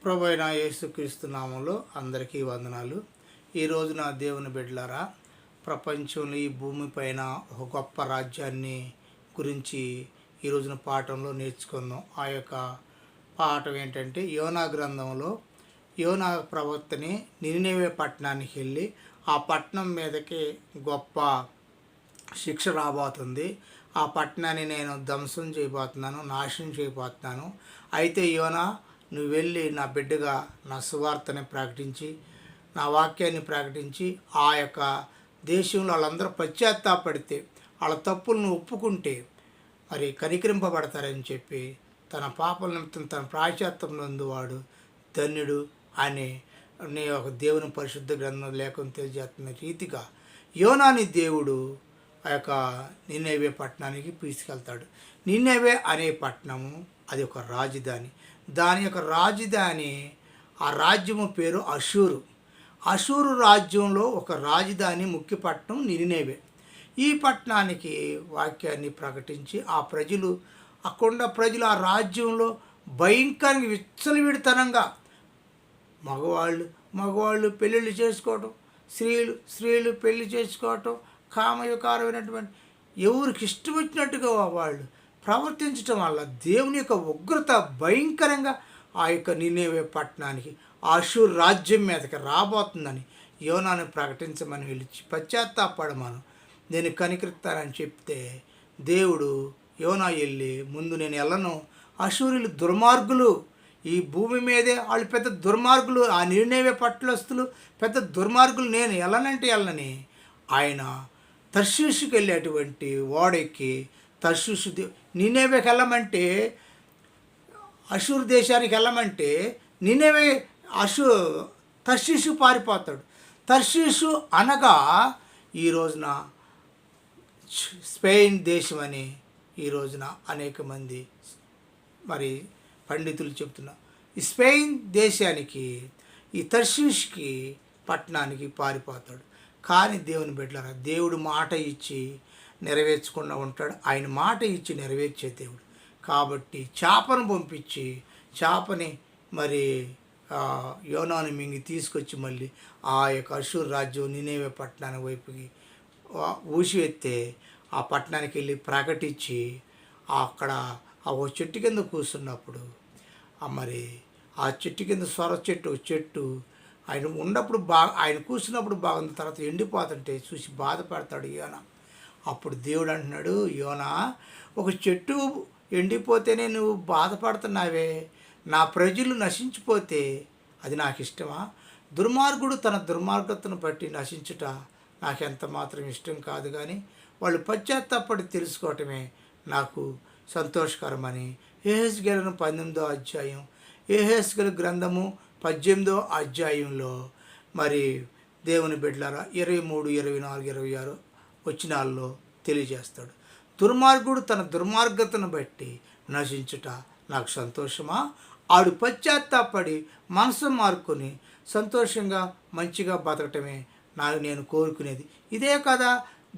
ప్రభు అయిన యేసుక్రీస్తు నామంలో అందరికీ వందనాలు. ఈ రోజున దేవుని బిడ్డలారా, ప్రపంచంలో ఈ భూమిపైన ఒక గొప్ప రాజ్యాన్ని గురించి ఈ రోజున పాఠంలో నేర్చుకుందాం. ఆ యొక్క పాఠం ఏంటంటే, యోనా గ్రంథంలో యోనా ప్రవక్తని నినివే పట్టణానికి వెళ్ళి ఆ పట్టణం మీదకి గొప్ప శిక్ష రాబోతుంది. ఆ పట్టణాన్ని నేను ధ్వంసం చేయబోతున్నాను, నాశనం చేయబోతున్నాను. అయితే యోనా, నువ్వు వెళ్ళి నా బిడ్డగా నా సువార్తని ప్రకటించి, నా వాక్యాన్ని ప్రకటించి, ఆ యొక్క దేశంలో వాళ్ళందరూ పశ్చాత్తాపడితే, వాళ్ళ తప్పులను ఒప్పుకుంటే మరి కనికరింపబడతారని చెప్పి, తన పాపల నిమిత్తం తన ప్రాయశ్చిత్తం నందువాడు ధన్యుడు అనే ఒక దేవుని పరిశుద్ధ గ్రంథం లేఖను తెలియజేస్తున్న రీతిగా యోనాని దేవుడు ఆ యొక్క నినివే పట్టణానికి తీసుకెళ్తాడు. నినివే అనే పట్టణము అది ఒక రాజధాని. దాని యొక్క రాజధాని, ఆ రాజ్యము పేరు అషూరు. అషూరు రాజ్యంలో ఒక రాజధాని ముఖ్య పట్టణం నినివే. ఈ పట్టణానికి వాక్యాన్ని ప్రకటించి ఆ ప్రజలు, అక్కడ ప్రజలు ఆ రాజ్యంలో భయంకరంగా విచ్చలవిడితనంగా మగవాళ్ళు పెళ్ళిళ్ళు చేసుకోవటం, స్త్రీలు పెళ్లి చేసుకోవటం, కామయుకారమైనటువంటి ఎవరికి ఇష్టం వచ్చినట్టుగా వాళ్ళు ప్రవర్తించటం వల్ల దేవుని యొక్క ఉగ్రత భయంకరంగా ఆ యొక్క నినివే పట్టణానికి, అషూరు రాజ్యం మీదకి రాబోతుందని యోనాను ప్రకటించమని పిలిచి పశ్చాత్తాపడమను, నేను కనికరిస్తానని చెప్తే, దేవుడు యోనా వెళ్ళి, ముందు నేను వెళ్ళను, అషూరులు దుర్మార్గులు, ఈ భూమి మీదే వాళ్ళు పెద్ద దుర్మార్గులు, ఆ నినివే పట్టణస్థులు పెద్ద దుర్మార్గులు, నేను వెళ్ళనంటే ఆయన తర్షీషుకి వెళ్ళేటువంటి ఓడెక్కి తర్షీషు నినివేకి వెళ్ళమంటే, అషూరు దేశానికి వెళ్ళమంటే నినివే తర్షీషు పారిపోతాడు. తర్షీషు అనగా ఈ రోజున స్పెయిన్ దేశం అని ఈ రోజున అనేక మంది మరి పండితులు చెప్తున్నారు. ఈ స్పెయిన్ దేశానికి, ఈ తర్షీషుకి పట్టణానికి పారిపోతాడు. కానీ దేవుని బిడ్డలారా, దేవుడు మాట ఇచ్చి నెరవేర్చకుండా ఉంటాడు. ఆయన మాట ఇచ్చి నెరవేర్చే దేవుడు కాబట్టి చేపను పంపించి, చేపని మరి యోనాను మింగి తీసుకొచ్చి మళ్ళీ ఆ యొక్క అషూరు రాజ్యం నినివే పట్టణానికి వైపుకి ఊసివెత్తే, ఆ పట్టణానికి వెళ్ళి ప్రకటించి, అక్కడ ఆ ఓ చెట్టు కింద కూర్చున్నప్పుడు, మరి ఆ చెట్టు కింద సొర చెట్టు ఆయన ఉన్నప్పుడు ఆయన కూర్చున్నప్పుడు బాగుంది, తర్వాత ఎండిపోతుంటే చూసి బాధపడతాడు యోనా. అప్పుడు దేవుడు అంటున్నాడు, యోనా, ఒక చెట్టు ఎండిపోతేనే నువ్వు బాధపడుతున్నావే, నా ప్రజలు నశించిపోతే అది నాకు ఇష్టమా? దుర్మార్గుడు తన దుర్మార్గతను బట్టి నశించుట నాకెంత మాత్రం ఇష్టం కాదు, కానీ వాళ్ళు పశ్చాత్తాపడి తెలుసుకోవటమే నాకు సంతోషకరమని యెహెజ్కేలు 18వ అధ్యాయం, యెహెజ్కేలు గ్రంథము 18వ అధ్యాయంలో మరి దేవుని బిడ్డలారా 23, 24, 26 వచనాల్లో తెలియజేస్తాడు. దుర్మార్గుడు తన దుర్మార్గతను బట్టి నశించుట నాకు సంతోషమా? ఆడు పశ్చాత్తాపడి మనసు మార్చుకొని సంతోషంగా మంచిగా బతకటమే నేను కోరుకునేది. ఇదే కదా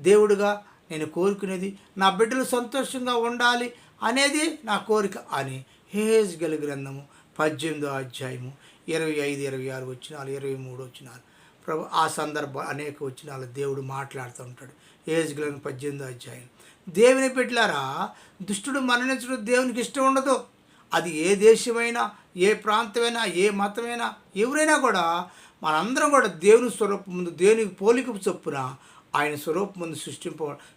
దేవుడుగా నేను కోరుకునేది, నా బిడ్డలు సంతోషంగా ఉండాలి అనేది నా కోరిక అని యెహెజ్కేలు గ్రంథము 18వ అధ్యాయము 25, 26 వచనాలు, 23 వచనాలు ప్రభు ఆ సందర్భం అనేక వచనాలు దేవుడు మాట్లాడుతూ ఉంటాడు. యెహెజ్కేలు 18వ అధ్యాయం. దేవుని బిడ్డలారా, దుష్టుడు మరణించడం దేవునికి ఇష్టం ఉండదు. అది ఏ దేశమైనా, ఏ ప్రాంతమైనా, ఏ మతమైనా, ఎవరైనా కూడా మనందరం కూడా దేవుని స్వరూపం ముందు, దేవునికి పోలిక చొప్పున ఆయన స్వరూపం ముందు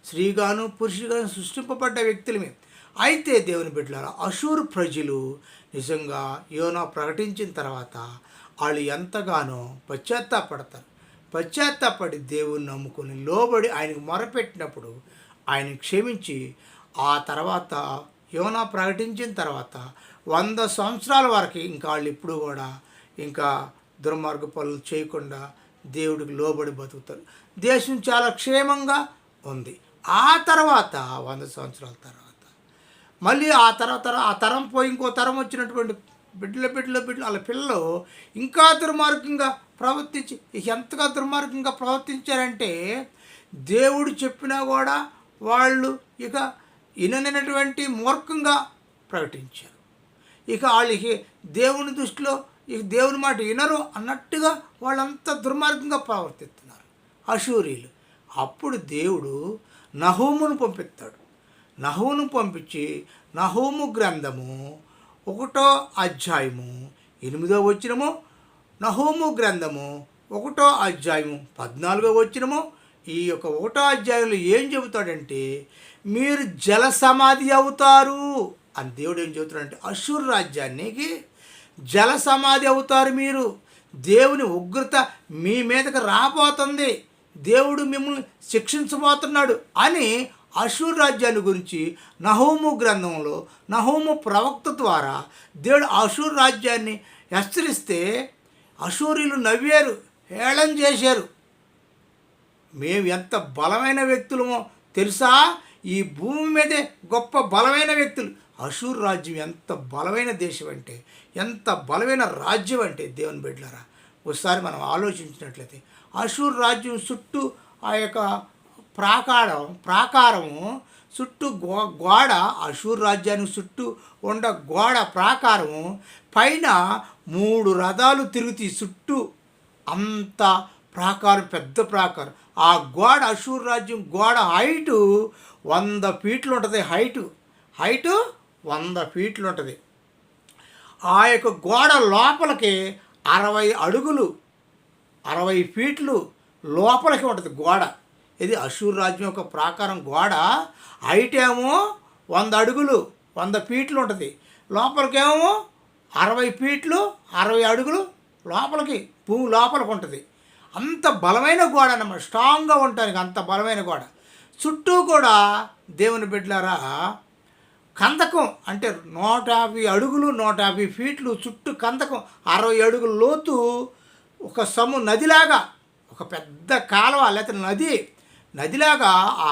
స్త్రీగాను పురుషుగాను సృష్టింపబడ్డ వ్యక్తులమే. అయితే దేవుని బిడ్డలారా, అషూరు ప్రజలు నిజంగా యోనా ప్రకటించిన తర్వాత వాళ్ళు ఎంతగానో పశ్చాత్తాపడి దేవుని నమ్ముకొని లోబడి ఆయనకు మొరపెట్టినప్పుడు ఆయన క్షమించి, ఆ తర్వాత యోనా ప్రకటించిన తర్వాత 100 సంవత్సరాల వరకు ఇంకా వాళ్ళు ఎప్పుడు కూడా ఇంకా దుర్మార్గ పనులు చేయకుండా దేవుడికి లోబడి బతుకుతారు. దేశం చాలా క్షేమంగా ఉంది. ఆ తర్వాత 100 సంవత్సరాల తర్వాత మళ్ళీ ఆ తరం పోయి ఇంకో తరం వచ్చినటువంటి బిడ్డల వాళ్ళ పిల్లలు ఇంకా దుర్మార్గంగా ప్రవర్తించి, ఎంతగా దుర్మార్గంగా ప్రవర్తించారంటే దేవుడు చెప్పినా కూడా వాళ్ళు ఇక విననటువంటి మూర్ఖంగా ప్రకటించారు. ఇక వాళ్ళకి దేవుని దృష్టిలో ఇక దేవుని మాట వినరు అన్నట్టుగా వాళ్ళంతా దుర్మార్గంగా ప్రవర్తిస్తున్నారు అశూరీలు. అప్పుడు దేవుడు నహూమును పంపిస్తాడు. నహూమును పంపించి నహూము గ్రంథము 1వ అధ్యాయము 8వ వచనము, నహూము గ్రంథము 1వ అధ్యాయము 14వ వచనము. ఈ యొక్క 1వ అధ్యాయంలో ఏం చెబుతాడంటే, మీరు జల సమాధి అవుతారు అని దేవుడు ఏం చెబుతాడంటే, అశూరు రాజ్యానికి జల సమాధి అవుతారు మీరు. దేవుని ఉగ్రత మీ మీదకి రాబోతుంది, దేవుడు మిమ్మల్ని శిక్షించబోతున్నాడు అని అశూరు రాజ్యాన్ని గురించి నహూము గ్రంథంలో నహూము ప్రవక్త ద్వారా దేవుడు అశూరు రాజ్యాన్ని హెచ్చరిస్తే అశూరీలు నవ్వారు, హేళన చేశారు. మేము ఎంత బలమైన వ్యక్తులమో తెలుసా, ఈ భూమి మీదే గొప్ప బలమైన వ్యక్తులు. అశూరు రాజ్యం ఎంత బలమైన దేశం అంటే, ఎంత బలమైన రాజ్యం అంటే దేవుని బిడ్డలారా, ఒకసారి మనం ఆలోచించినట్లయితే అశూరు రాజ్యం చుట్టూ ఆ యొక్క ప్రాకారము చుట్టూ గోడ, అశూరు రాజ్యానికి చుట్టూ ఉండ గోడ ప్రాకారము పైన 3 రథాలు తిరుగుతాయి చుట్టూ. అంత ప్రాకారం, పెద్ద ప్రాకారం. ఆ గోడ, అశూరు రాజ్యం గోడ హైటు 100 ఫీట్లు ఉంటుంది. హైటు 100 ఫీట్లు ఉంటుంది. ఆ యొక్క గోడ లోపలికి 60 అడుగులు, 60 ఫీట్లు లోపలికి ఉంటుంది గోడ. ఇది అశూరు రాజ్యం యొక్క ప్రాకారం. గోడ హైట్ ఏమో 100 అడుగులు, 100 ఫీట్లు ఉంటుంది. లోపలికేమో 60 ఫీట్లు, 60 అడుగులు లోపలికి, భూమి లోపలికి ఉంటుంది. అంత బలమైన గోడ అన్నమాట, స్ట్రాంగ్గా ఉండటానికి అంత బలమైన గోడ. చుట్టూ కూడా దేవుని బిడ్డలారా కందకం, అంటే 150 అడుగులు, 150 ఫీట్లు చుట్టూ కందకం, 60 అడుగుల లోతు. ఒక నదిలాగా, ఒక పెద్ద కాలువ లేకపోతే నదిలాగా ఆ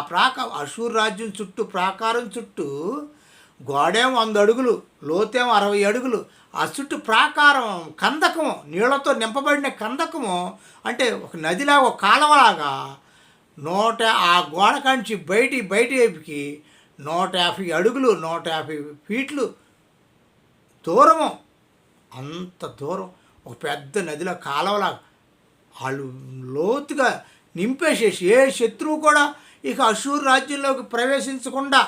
అశూరు రాజ్యం చుట్టూ, ప్రాకారం చుట్టూ గోడేమో 100 అడుగులు, లోతేమో 60 అడుగులు. ఆ చుట్టూ ప్రాకారం కందకము, నీళ్లతో నింపబడిన కందకము, అంటే ఒక నదిలాగా, ఒక కాలువలాగా ఆ గోడ కాంచి బయటి వైపుకి 150 అడుగులు, 150 ఫీట్లు దూరము. అంత దూరం ఒక పెద్ద నదిలో కాలువలా వాళ్ళు లోతుగా నింపేసేసి ఏ శత్రువు కూడా ఇక అశూరు రాజ్యంలోకి ప్రవేశించకుండా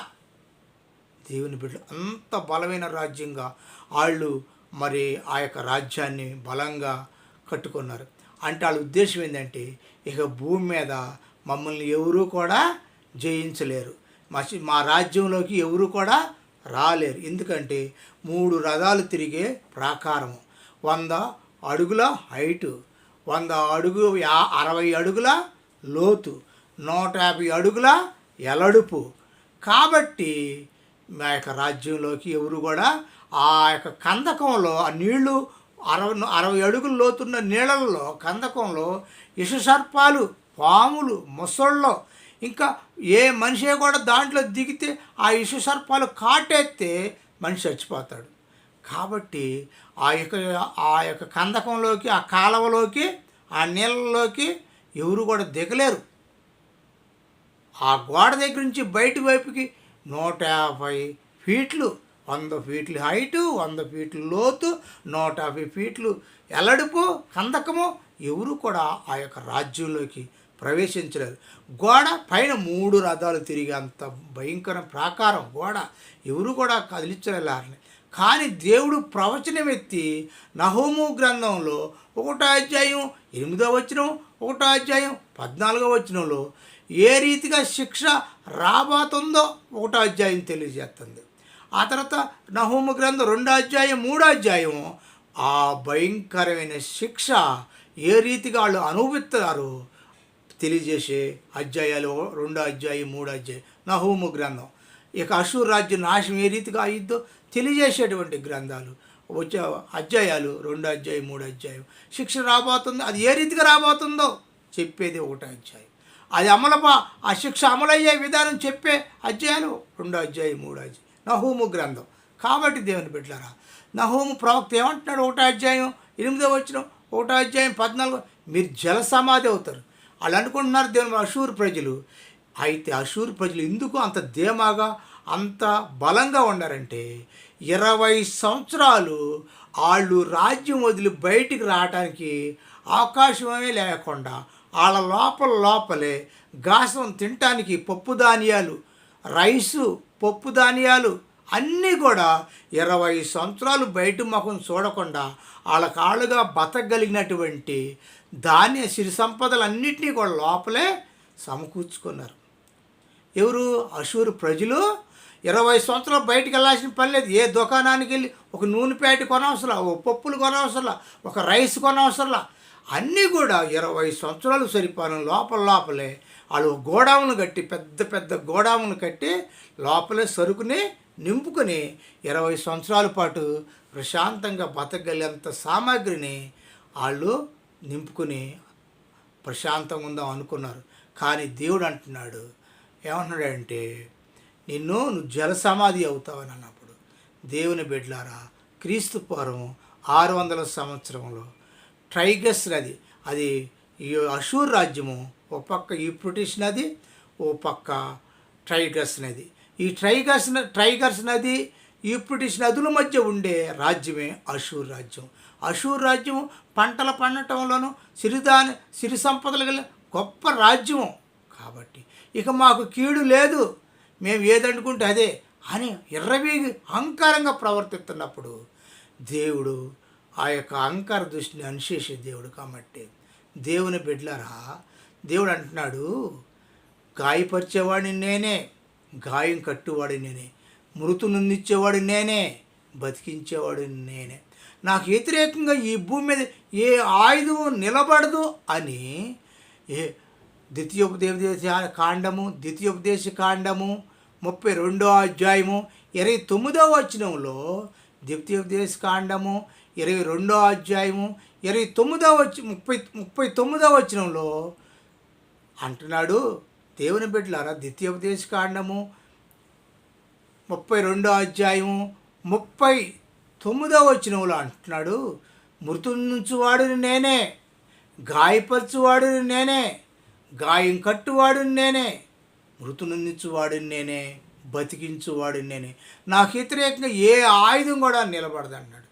దేవుని బిడ్డలు అంత బలమైన రాజ్యంగా వాళ్ళు మరి ఆ యొక్క రాజ్యాన్ని బలంగా కట్టుకున్నారు. అంటే వాళ్ళ ఉద్దేశం ఏంటంటే, ఇక భూమి మీద మమ్మల్ని ఎవరూ కూడా జయించలేరు, మా రాజ్యంలోకి ఎవరు కూడా రాలేరు. ఎందుకంటే 3 రథాలు తిరిగే ప్రాకారము, 100 అడుగుల హైటు, 100 అడుగు 60 అడుగుల లోతు, 150 అడుగుల ఎలడుపు. కాబట్టి మా యొక్క రాజ్యంలోకి ఎవరు కూడా ఆ యొక్క కందకంలో, ఆ నీళ్లు 60 అడుగుల లోతున్న నీళ్ళల్లో, కందకంలో ఇషసర్పాలు, పాములు, మొసళ్ళు, ఇంకా ఏ మనిషి కూడా దాంట్లో దిగితే ఆ ఇషసర్పాలు కాటేస్తే మనిషి చచ్చిపోతాడు. కాబట్టి ఆ యొక్క కందకంలోకి, ఆ కాలువలోకి, ఆ నీళ్ళలోకి ఎవరు కూడా దిగలేరు. ఆ గోడ దగ్గర నుంచి బయటి వైపుకి 150 ఫీట్లు, 100 ఫీట్లు హైటు, 100 ఫీట్లు లోతు, 150 ఫీట్లు ఎలడుపు కందకము, ఎవరు కూడా ఆ యొక్క రాజ్యంలోకి ప్రవేశించలేరు. గోడ పైన 3 రథాలు తిరిగి అంత భయంకర ప్రాకారం గోడ, ఎవరు కూడా కదిలించలేరు. కానీ దేవుడు ప్రవచనం ఎత్తి నహూము గ్రంథంలో 1వ అధ్యాయం 8వ వచనం, 1వ అధ్యాయం 14వ వచనంలో ఏ రీతిగా శిక్ష రాబోతుందో 1వ అధ్యాయం తెలియజేస్తుంది. ఆ తర్వాత నహూము గ్రంథం 2వ అధ్యాయం, 3వ అధ్యాయం ఆ భయంకరమైన శిక్ష ఏ రీతిగా వాళ్ళు అనుభవిస్తారో తెలియజేసే అధ్యాయాలు 2వ అధ్యాయం, 3వ అధ్యాయం నహూము గ్రంథం. ఇక అశూరు రాజ్యం నాశనం ఏ రీతిగా అయ్యిద్దో తెలియజేసేటువంటి గ్రంథాలు వచ్చే అధ్యాయాలు 2వ అధ్యాయం, 3వ అధ్యాయం. శిక్ష రాబోతుంది, అది ఏ రీతిగా రాబోతుందో చెప్పేది 1వ అధ్యాయం. అది ఆ శిక్ష అమలయ్యే విధానం చెప్పే అధ్యాయాలు 2వ అధ్యాయం, 3వ అధ్యాయం నహూము గ్రంథం. కాబట్టి దేవుని బిడ్డలారా, నహూము ప్రవక్త ఏమంటున్నాడు 1వ అధ్యాయం 8వ వచనం, 1వ అధ్యాయం 14, మీరు జల సమాధి అవుతారు. వాళ్ళు అనుకుంటున్నారు దేవుని అశూరు ప్రజలు. అయితే అశూరు ప్రజలు ఎందుకు అంత ధీమాగా, అంత బలంగా ఉన్నారంటే, 20 సంవత్సరాలు వాళ్ళు రాజ్యం వదిలి బయటికి రావడానికి అవకాశమే లేకుండా వాళ్ళ లోపలే గాసం తినటానికి పప్పు ధాన్యాలు, రైసు, పప్పు ధాన్యాలు అన్నీ కూడా 20 సంవత్సరాలు బయట ముఖం చూడకుండా వాళ్ళ కాళ్ళుగా బతకగలిగినటువంటి ధాన్య సిరి సంపదలన్నింటినీ కూడా లోపలే సమకూర్చుకున్నారు. ఎవరు? అషూరు ప్రజలు 20 సంవత్సరాలు బయటికి వెళ్ళాల్సిన పని లేదు. ఏ దుకాణానికి వెళ్ళి ఒక నూనె ప్యాకెట్ కొనవసరం, ఒక పప్పులు కొనవసరం, ఒక రైస్ కొనవసరం, అన్నీ కూడా 20 సంవత్సరాలు సరిపోయిన లోపలే వాళ్ళు గోడాములు కట్టి పెద్ద పెద్ద గోడాములు కట్టి లోపలే సరుకుని నింపుకొని 20 సంవత్సరాల పాటు ప్రశాంతంగా బతకగలిగేంత సామాగ్రిని వాళ్ళు నింపుకొని ప్రశాంతంగా ఉందాం అనుకున్నారు. కానీ దేవుడు అంటున్నాడు, ఏమంటున్నాడంటే నువ్వు జలసమాధి అవుతావని అన్నప్పుడు, దేవుని బిడ్డలారా, క్రీస్తు పూర్వం 600 సంవత్సరంలో ట్రైగస్ నది, అది ఈ అషూర్ రాజ్యము, ఓ పక్క యూఫ్రటీస్ నది, ఓ పక్క ట్రైగస్ నది. ఈ ట్రైగర్స్ నది, యూఫ్రటీస్ నదుల మధ్య ఉండే రాజ్యమే అషూర్ రాజ్యం. అషూర్ రాజ్యం పంటల పండటంలోనూ సిరి సంపదలు గల గొప్ప రాజ్యము. కాబట్టి ఇక మాకు కీడు లేదు, మేము ఏదనుకుంటే అదే అని ఎర్రవీగి అహంకారంగా ప్రవర్తిస్తున్నప్పుడు దేవుడు ఆ యొక్క అహంకార దృష్టిని అనిశేషే దేవుడు. కాబట్టి దేవుని బిడ్డలారా, దేవుడు అంటున్నాడు, గాయపరిచేవాడిని నేనే, గాయం కట్టువాడిని నేనే, మృతు నుండిచ్చేవాడు నేనే, బతికించేవాడు నేనే, నాకు వ్యతిరేకంగా ఈ భూమి మీద ఏ ఆయుధం నిలబడదు అని ద్వితీయోపదేశ కాండము 32వ అధ్యాయము 29వ వచనంలో, ద్వితీయోపదేశ కాండము 22వ అధ్యాయము 39వ వచనంలో అంటున్నాడు. దేవుని బిడ్డలారా, ద్వితీయోపదేశ కాండము 32వ అధ్యాయము 39వ వచనంలో అంటున్నాడు, మృతుంచువాడుని నేనే, గాయపరచువాడుని నేనే, గాయం కట్టువాడుని నేనే, మృతునుంచువాడుని నేనే, బతికించువాడుని నేనే, నాకు వ్యతిరేకంగా ఏ ఆయుధం కూడా నిలబడదన్నాడు.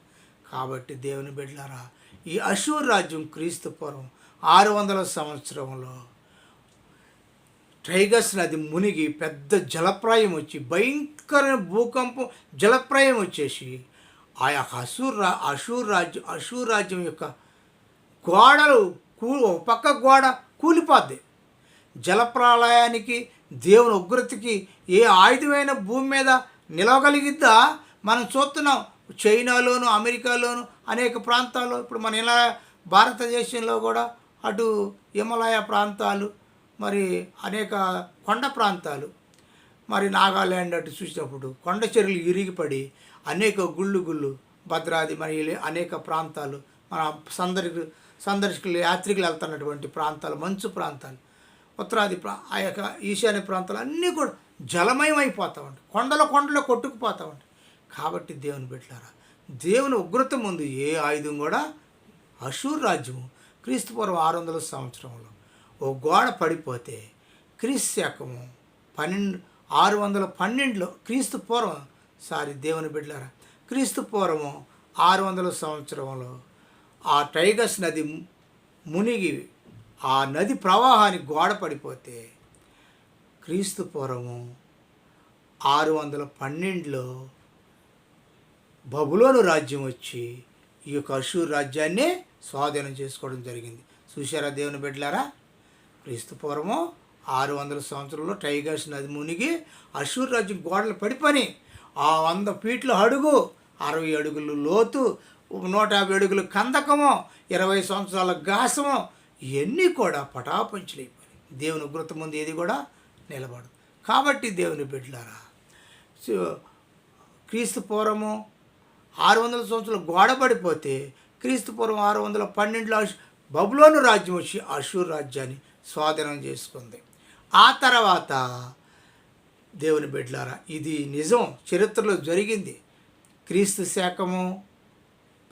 కాబట్టి దేవుని బిడ్డలారా, ఈ అషూర్ రాజ్యం క్రీస్తు పూర్వం 600 సంవత్సరంలో ట్రైగస్ నది మునిగి పెద్ద జలప్రాయం వచ్చి, భయంకరమైన భూకంపం, జలప్రాయం వచ్చేసి ఆ యొక్క అషూర్ రాజ్యం యొక్క గోడలు పక్క గోడ కూలిపోద్ది. జలప్రళయానికి, దేవుని ఉగ్రతకి ఏ ఆయుధమైన భూమి మీద నిలవగలిగిద్దా? మనం చూస్తున్నాం. చైనాలోను, అమెరికాలోను అనేక ప్రాంతాల్లో, ఇప్పుడు మన ఇలా భారతదేశంలో కూడా అటు హిమాలయ ప్రాంతాలు, మరి అనేక కొండ ప్రాంతాలు, మరి నాగాల్యాండ్ అటు చూసినప్పుడు కొండ చెరువులు ఇరిగిపడి అనేక గుళ్ళు భద్రాది, మరి అనేక ప్రాంతాలు, మన సందర్శకులు యాత్రికులు వెళ్తున్నటువంటి ప్రాంతాలు, మంచు ప్రాంతాలు, ఉత్తరాది ఆ యొక్క ఈశాన్య ప్రాంతాలు అన్నీ కూడా జలమయం అయిపోతూ ఉంటాయి, కొండలో కొట్టుకుపోతూ ఉంటాయి. కాబట్టి దేవుని బిడ్డలారా, దేవుని ఉగ్రత ముందు ఏ ఆయుధం కూడా, అషూర్ రాజ్యము క్రీస్తు పూర్వం 600 సంవత్సరంలో ఓ గోడ పడిపోతే, క్రీస్తు శకము 612లో క్రీస్తు పూర్వం దేవుని బిడ్డలారా, క్రీస్తు పూర్వము 600 సంవత్సరంలో ఆ టైగస్ నది మునిగి ఆ నది ప్రవాహానికి గోడ పడిపోతే, క్రీస్తు పూర్వము 612లో బబులోను రాజ్యం వచ్చి ఈ యొక్క అషూర్ రాజ్యాన్ని స్వాధీనం చేసుకోవడం జరిగింది. చూశారా దేవుని బిడ్డలారా, క్రీస్తు పూర్వము 600 సంవత్సరంలో టైగర్స్ నది మునిగి అషూర్ రాజ్యం గోడలు పడిపోయి ఆ 100 ఫీట్ల అడుగు, 60 అడుగులు లోతు, 150 అడుగులు కందకము, 20 సంవత్సరాల గాసము, ఇవన్నీ కూడా పటాపంచులైపోయి దేవుని ఉగ్రత ముందు ఏది కూడా నిలబడదు. కాబట్టి దేవుని బిడ్డలారా, క్రీస్తు పూర్వము 600 సంవత్సరాలు గోడ పడిపోతే, క్రీస్తు పూర్వం 612లో బబులోను రాజ్యం వచ్చి అషూర్ రాజ్యాన్ని స్వాధీనం చేసుకుంది. ఆ తర్వాత దేవుని బిడ్డలారా, ఇది నిజం, చరిత్రలో జరిగింది. క్రీస్తు శకము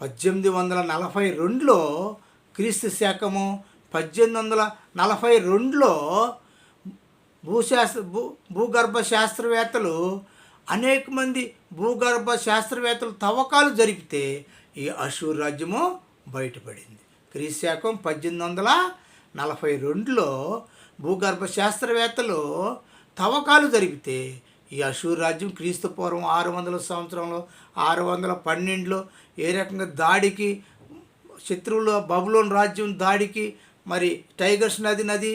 1842లో, క్రీస్తు శకము 1842లో భూగర్భ శాస్త్రవేత్తలు అనేక మంది భూగర్భ శాస్త్రవేత్తలు తవ్వకాలు జరిపితే ఈ అషూర్ రాజ్యము బయటపడింది. క్రీశాకం 1842లో భూగర్భ శాస్త్రవేత్తలు తవ్వకాలు జరిపితే ఈ అషూర్ రాజ్యం క్రీస్తు పూర్వం 600 సంవత్సరంలో 612లో ఏ రకంగా దాడికి శత్రువులు బబులోన్ రాజ్యం దాడికి మరి టైగర్స్ నది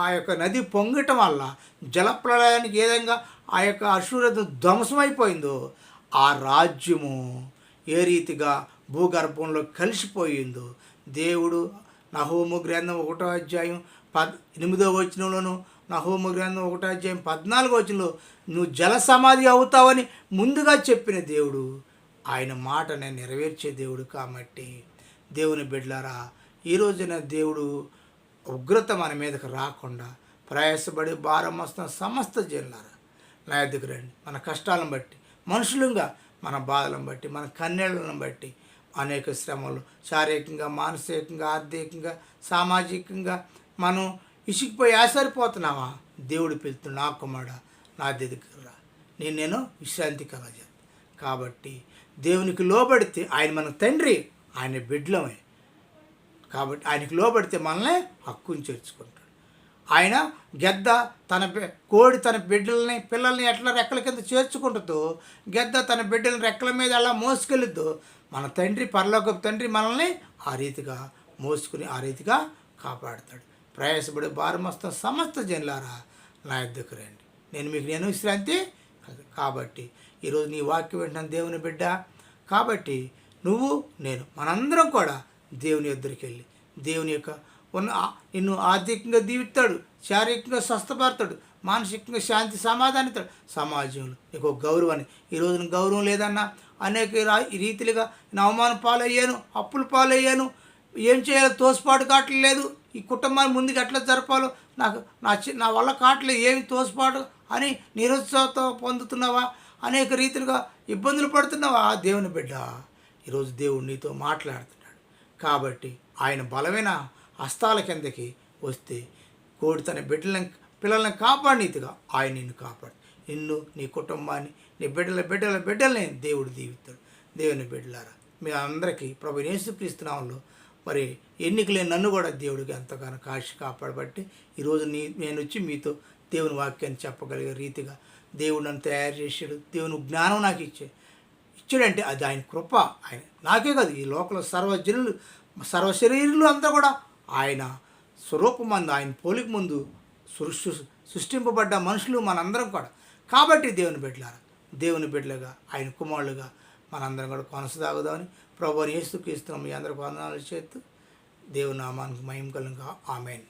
ఆ యొక్క నది పొంగటం వల్ల జలప్రళయానికి ఏ విధంగా ఆ యొక్క అషూర్ ధ్వంసమైపోయిందో ఆ రాజ్యము ఏ రీతిగా భూగర్భంలో కలిసిపోయిందో దేవుడు నహూము గ్రంథం 1వ అధ్యాయం 8వ వచనంలోను, నహూము గ్రంథం 1వ అధ్యాయం 14వ వచనంలో నువ్వు జల సమాధి అవుతావని ముందుగా చెప్పిన దేవుడు ఆయన మాటని నెరవేర్చే దేవుడు. కాబట్టి దేవుని బిడ్డలారా, ఈ రోజున దేవుడు ఉగ్రత మన మీదకు రాకుండా ప్రయాసపడి భారం వస్తున్న సమస్త జనులారా నా దగ్గర రండి. మన కష్టాలను బట్టి, మనుషులుగా మన బాధలను బట్టి, మన కన్నీళ్లను బట్టి అనేక శ్రమలు శారీరకంగా, మానసికంగా, ఆర్థికంగా, సామాజికంగా మనం ఇసిగిపోయి ఆసరిపోతున్నావా? దేవుడు పిలుస్తున్నాడు, నా కుమారుడా నా దగ్గర రా, నేను విశ్రాంతి కలగజేస్తాను. కాబట్టి దేవునికి లోబడితే ఆయన మన తండ్రి, ఆయన బిడ్డలమే. కాబట్టి ఆయనకి లోబడితే మనల్ని హక్కుని చేర్చుకుంటాడు. ఆయన గెద్ద కోడి తన పిల్లల్ని ఎట్లా రెక్కల కింద చేర్చుకుంటుందో, గెద్ద తన బిడ్డలను రెక్కల మీద ఎలా మోసుకెళ్ళిద్దో, మన తండ్రి పరలోకపు తండ్రి మనల్ని ఆ రీతిగా మోసుకుని ఆ రీతిగా కాపాడుతాడు. ప్రయాసపడి భారం వస్తున్న సమస్త జనులారా నా యొద్దకు రండి, నేను విశ్రాంతి కాదు. కాబట్టి ఈరోజు నీ వాక్యం వింటున్నాను దేవుని బిడ్డ. కాబట్టి నువ్వు నేను మనందరం కూడా దేవుని యొద్దరికి వెళ్ళి దేవుని యొక్క నిన్ను ఆర్థికంగా దీవిస్తాడు, శారీరకంగా స్వస్థపడతాడు, మానసికంగా శాంతి సమాధానిస్తాడు. సమాజంలో నీకు గౌరవాన్ని, ఈరోజు గౌరవం లేదన్నా అనేక రీతిలుగా నా అవమానం పాలయ్యాను, అప్పుల పాలయ్యాను, ఏం చేయాలో తోసిపాటు కావట్లేదు, ఈ కుటుంబాన్ని ముందుకు ఎట్లా జరపాలో నాకు నా వల్ల కావట్లేదు, ఏమి తోసిపాటు అని నిరుత్సాహంతో పొందుతున్నావా, అనేక రీతిలుగా ఇబ్బందులు పడుతున్నావా? దేవుని బిడ్డ, ఈరోజు దేవుడు నీతో మాట్లాడుతున్నాడు. కాబట్టి ఆయన బలమైన హస్తాల కిందకి వస్తే కోడి తన పిల్లల్ని కాపాడినీతిగా ఆయన నిన్ను కాపాడు. నిన్ను, నీ కుటుంబాన్ని, నీ బిడ్డల్ని దేవుడు దీవిస్తాడు. దేవుని బిడ్డలారా, మీ అందరికీ ప్రభు యేసుక్రీస్తు నామములో మరి ఎన్నికలేని నన్ను కూడా దేవుడికి ఎంతగానో కాపాడబట్టి ఈరోజు నేను వచ్చి మీతో దేవుని వాక్యాన్ని చెప్పగలిగే రీతిగా దేవుడు నన్ను తయారు చేశాడు. దేవుని జ్ఞానం నాకు ఇచ్చాడంటే అది ఆయన కృప. ఆయన నాకే కాదు, ఈ లోకంలో సర్వశరీరులు అంతా కూడా ఆయన స్వరూపం ముందు, ఆయన పోలిక ముందు సృష్టింపబడ్డ మనుషులు మనందరం కూడా. కాబట్టి దేవుని బిడ్డలుగా ఆయన కుమారులుగా మనందరం కూడా కొనసాగుదామని ప్రభువుని యేసుక్రీస్తు మీ అందరికీ వందనాలు చేస్తూ దేవుని నామానికి మహిమ కలుగుగా. ఆమేన్.